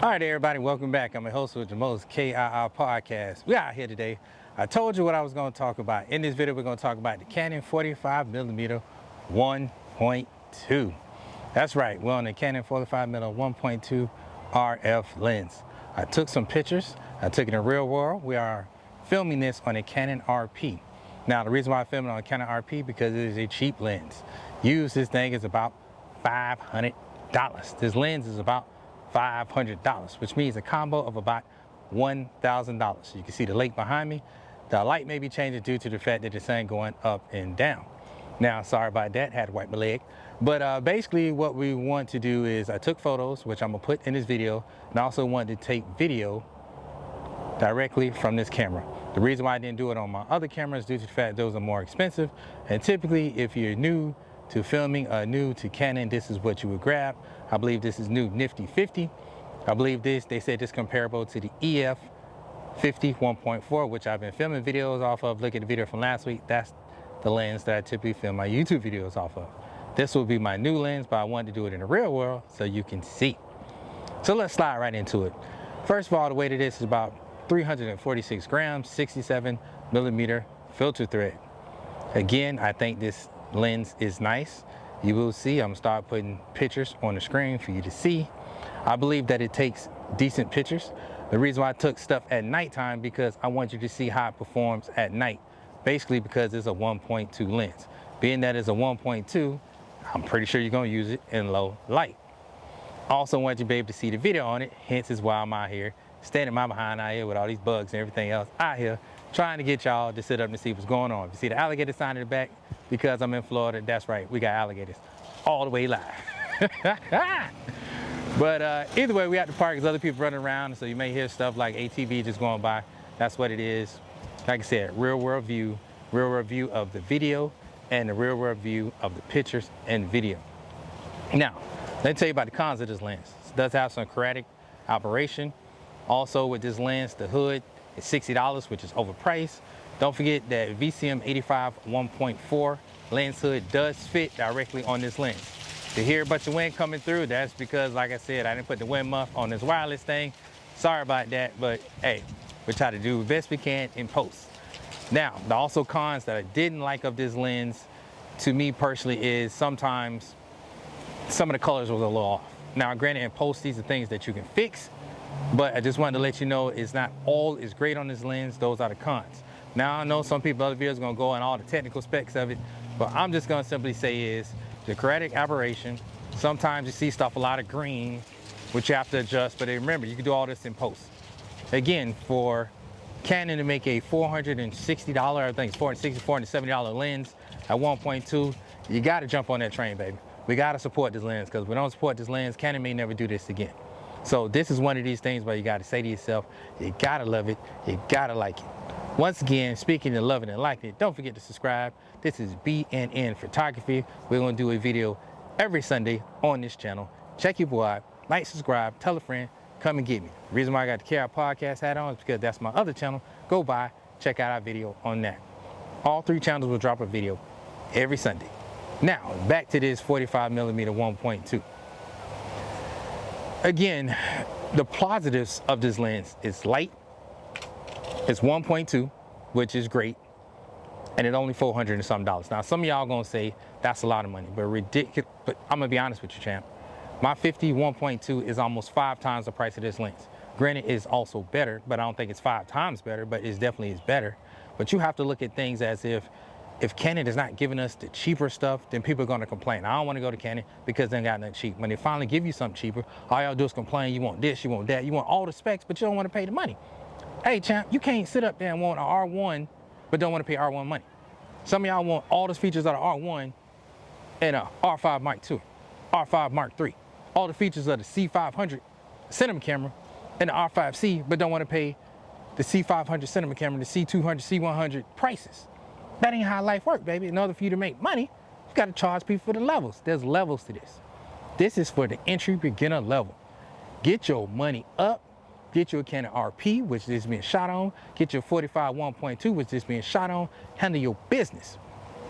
All right, everybody, welcome back. I'm your host with the most KirPodcast. We out here today. I told you what I was going to talk about. In this video, we're going to talk about the Canon 45mm 1.2. That's right, we're on the Canon 45mm 1.2 RF lens. I took some pictures. I took it in real world. We are filming this on a Canon RP. Now, the reason why I filmed it on a Canon RP because it is a cheap lens. Used, this thing is about $500. This lens is about $500, which means a combo of about $1,000. You can see the lake behind me. The light may be changing due to the fact that the sun going up and down. Now, sorry about that, had to wipe my leg. But basically what we want to do is I took photos, which I'm gonna put in this video, and I also wanted to take video directly from this camera. The reason why I didn't do it on my other cameras is due to the fact those are more expensive. And typically, if you're new to filming, new to Canon, this is what you would grab. I believe this is new Nifty 50. I believe this, they said this comparable to the EF 50 1.4, which I've been filming videos off of. Look at the video from last week. That's the lens that I typically film my YouTube videos off of. This will be my new lens, but I wanted to do it in the real world so you can see. So let's slide right into it. First of all, the weight of this is about 346 grams, 67mm filter thread. Again, I think this lens is nice. You will see, I'm gonna start putting pictures on the screen for you to see. I believe that it takes decent pictures. The reason why I took stuff at nighttime because I want you to see how it performs at night. Basically because it's a 1.2 lens. Being that it's a 1.2, I'm pretty sure you're gonna use it in low light. Also want you to be able to see the video on it, hence is why I'm out here, standing my behind out here with all these bugs and everything else out here, trying to get y'all to sit up and see what's going on. If you see the alligator sign in the back, because I'm in Florida, that's right, we got alligators all the way live. But either way, we at the park, there's other people running around, so you may hear stuff like ATV just going by. That's what it is. Like I said, real world view of the video and the real world view of the pictures and video. Now, let me tell you about the cons of this lens. It does have some quadratic operation. Also with this lens, the hood is $60, which is overpriced. Don't forget that VCM 85 1.4 lens hood does fit directly on this lens. To hear a bunch of wind coming through, that's because, like I said, I didn't put the wind muff on this wireless thing. Sorry about that, but hey, we try to do the best we can in post. Now, the also cons that I didn't like of this lens, to me personally, is sometimes some of the colors was a little off. Now, granted, in post, these are things that you can fix, but I just wanted to let you know it's not all is great on this lens. Those are the cons. Now, I know some people, other videos are gonna go on all the technical specs of it, but I'm just gonna simply say is the quadratic aberration. Sometimes you see stuff a lot of green, which you have to adjust, but remember, you can do all this in post. Again, for Canon to make a $460, I think it's $460, $470 lens at 1.2, you gotta jump on that train, baby. We gotta support this lens, because if we don't support this lens, Canon may never do this again. So this is one of these things where you gotta say to yourself, you gotta love it, you gotta like it. Once again, speaking of loving and liking it, don't forget to subscribe. This is BNN Photography. We're gonna do a video every Sunday on this channel. Check your boy out, like, subscribe, tell a friend, come and get me. The reason why I got the KirPodcast hat on is because that's my other channel. Go by, check out our video on that. All three channels will drop a video every Sunday. Now, back to this 45mm 1.2. Again, the positives of this lens is light. It's 1.2, which is great, and it only $400 and some dollars. Now, some of y'all gonna say that's a lot of money, but ridiculous. But I'm gonna be honest with you, champ. My 50 1.2 is almost 5 times the price of this lens. Granted, it's also better, but I don't think it's 5 times better, but it definitely is better. But you have to look at things as if Canon is not giving us the cheaper stuff, then people are gonna complain. I don't wanna go to Canon because they ain't got nothing cheap. When they finally give you something cheaper, all y'all do is complain. You want this, you want that, you want all the specs, but you don't wanna pay the money. Hey champ, you can't sit up there and want an R1, but don't want to pay R1 money. Some of y'all want all the features of the R1 and a R5 Mark II, R5 Mark III, all the features of the C500 cinema camera and the R5C, but don't want to pay the C500 cinema camera, the C200, C100 prices. That ain't how life works, baby. In order for you to make money, you got to charge people for the levels. There's levels to this. This is for the entry beginner level. Get your money up. Get your Canon RP, which is being shot on. Get your 45 1.2, which is being shot on. Handle your business.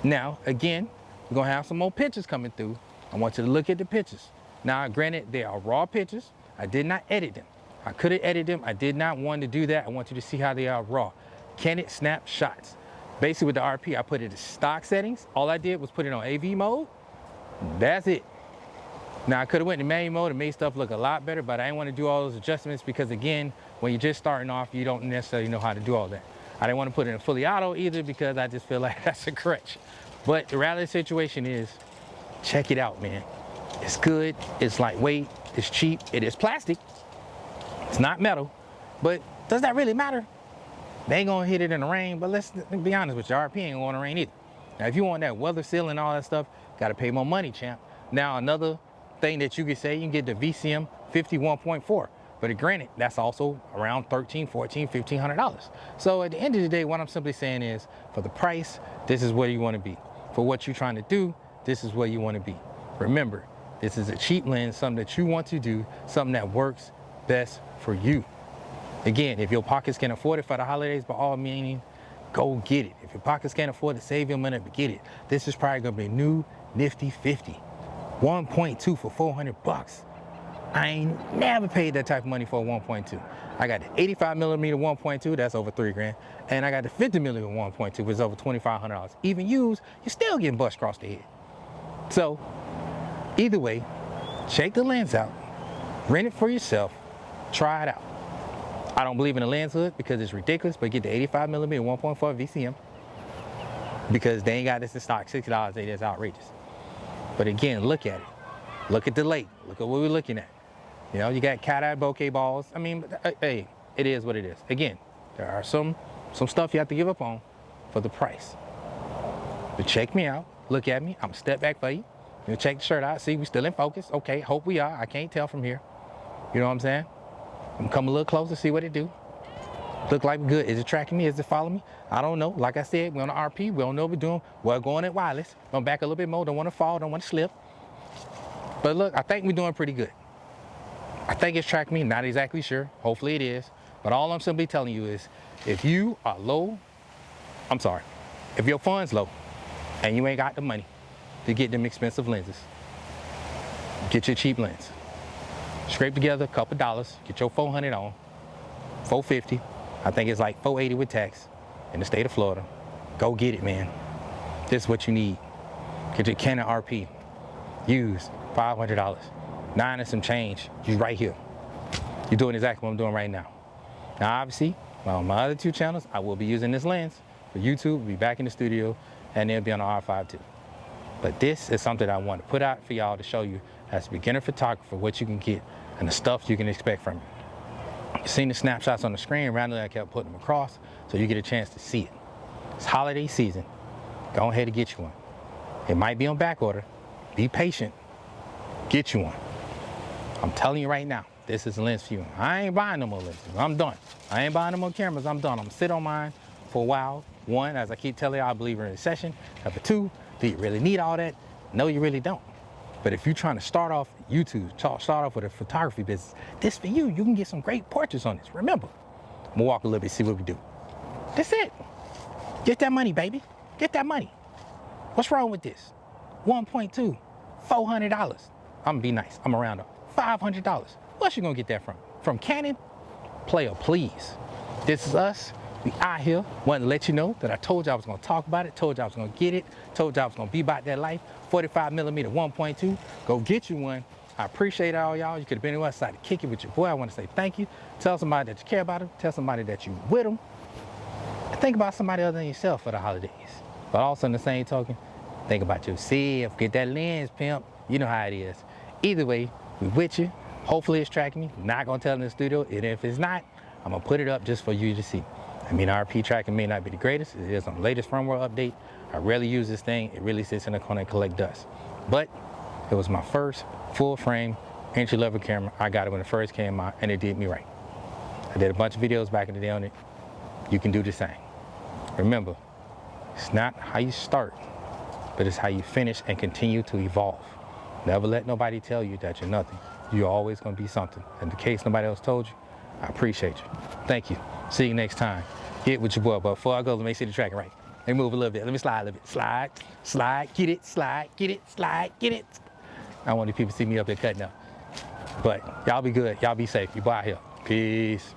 Now, again, we're gonna have some more pictures coming through. I want you to look at the pictures. Now, granted, they are raw pictures. I did not edit them. I could have edited them. I did not want to do that. I want you to see how they are raw. Can it snap shots? Basically with the RP, I put it in stock settings. All I did was put it on AV mode. That's it. Now I could have went to manual mode and made stuff look a lot better, but I didn't want to do all those adjustments because again, when you're just starting off, you don't necessarily know how to do all that. I didn't want to put it in fully auto either because I just feel like that's a crutch. But the reality situation is, check it out, man. It's good, it's lightweight, it's cheap, it is plastic, it's not metal, but does that really matter? They ain't gonna hit it in the rain, but let's be honest with you, RP ain't going to rain either. Now, if you want that weather seal and all that stuff, gotta pay more money, champ. Now, another thing that you could say, you can get the VCM 51.4, but granted, that's also around $1,300, $1,400, $1,500. So at the end of the day, what I'm simply saying is, for the price, this is where you wanna be. For what you're trying to do, this is where you wanna be. Remember, this is a cheap lens, something that you want to do, something that works best for you. Again, if your pockets can afford it for the holidays, by all means, go get it. If your pockets can't afford to save your money, get it. This is probably gonna be a new nifty 50. 1.2 for 400 bucks. I ain't never paid that type of money for a 1.2. I got the 85mm 1.2, that's over $3 grand. And I got the 50mm 1.2, which is over $2,500. Even used, you're still getting bust across the head. So, either way, check the lens out, rent it for yourself, try it out. I don't believe in a lens hood because it's ridiculous, but get the 85mm 1.4 VCM because they ain't got this in stock, $60, it is outrageous. But again, look at it. Look at the lake, look at what we're looking at. You know, you got cat-eye bokeh balls. I mean, hey, it is what it is. Again, there are some stuff you have to give up on for the price. But check me out, look at me, I'm gonna step back for you. You check the shirt out, see we still in focus. Okay, hope we are, I can't tell from here. You know what I'm saying? I'm gonna come a little closer, see what it do. Look like we're good. Is it tracking me? Is it following me? I don't know. Like I said, we're on the RP. We don't know what we're doing. We're going at wireless. Going back a little bit more. Don't want to fall. Don't want to slip. But look, I think we're doing pretty good. I think it's tracking me. Not exactly sure. Hopefully it is. But all I'm simply telling you is, if you are low, if your funds low and you ain't got the money to get them expensive lenses, get your cheap lens. Scrape together a couple dollars. Get your 400 on. 450. I think it's like 480 with tax in the state of Florida. Go get it, man. This is what you need. Get your Canon RP. Use $500. 9 and some change. You right here. You're doing exactly what I'm doing right now. Now, obviously, on my other 2 channels, I will be using this lens for YouTube. We'll be back in the studio, and they'll be on the R5 too. But this is something I want to put out for y'all to show you as a beginner photographer what you can get and the stuff you can expect from it. You've seen the snapshots on the screen. Randomly, I kept putting them across so you get a chance to see it. It's holiday season. Go ahead and get you one. It might be on back order. Be patient. Get you one. I'm telling you right now, this is a lens for you. I ain't buying no more lenses. I'm done. I ain't buying no more cameras. I'm done. I'm gonna sit on mine for a while. 1, as I keep telling you, I believe in a recession. Number 2, do you really need all that? No, you really don't. But if you're trying to start off YouTube, start off with a photography business, this for you. You can get some great portraits on this. Remember, I'm gonna walk a little bit, see what we do. That's it. Get that money, baby. Get that money. What's wrong with this? 1.2, $400. I'm gonna be nice. I'm gonna round up. $500. What's you gonna get that from? From Canon? Player, please. This is us. We out here. Wanted to let you know that I told you I was gonna talk about it. Told you I was gonna get it. Told you I was gonna be about that life. 45mm 1.2. Go get you one. I appreciate all y'all. You could have been on the side to kick it with your boy. I want to say thank you. Tell somebody that you care about them. Tell somebody that you with them. And think about somebody other than yourself for the holidays. But also in the same token, think about yourself. Get that lens, pimp. You know how it is. Either way, we with you. Hopefully it's tracking me. Not gonna tell in the studio. And if it's not, I'm gonna put it up just for you to see. I mean, RP tracking may not be the greatest. It is on the latest firmware update. I rarely use this thing. It really sits in the corner and collect dust. But it was my first full frame entry-level camera. I got it when it first came out, and it did me right. I did a bunch of videos back in the day on it. You can do the same. Remember, it's not how you start, but it's how you finish and continue to evolve. Never let nobody tell you that you're nothing. You're always gonna be something. In the case nobody else told you, I appreciate you. Thank you. See you next time. Get with your boy. But before I go, let me see the tracking right. Let me move a little bit. Let me slide a little bit. Slide, slide, get it, slide, get it, slide, get it. I don't want these people to see me up there cutting up. But y'all be good. Y'all be safe. You boy out here. Peace.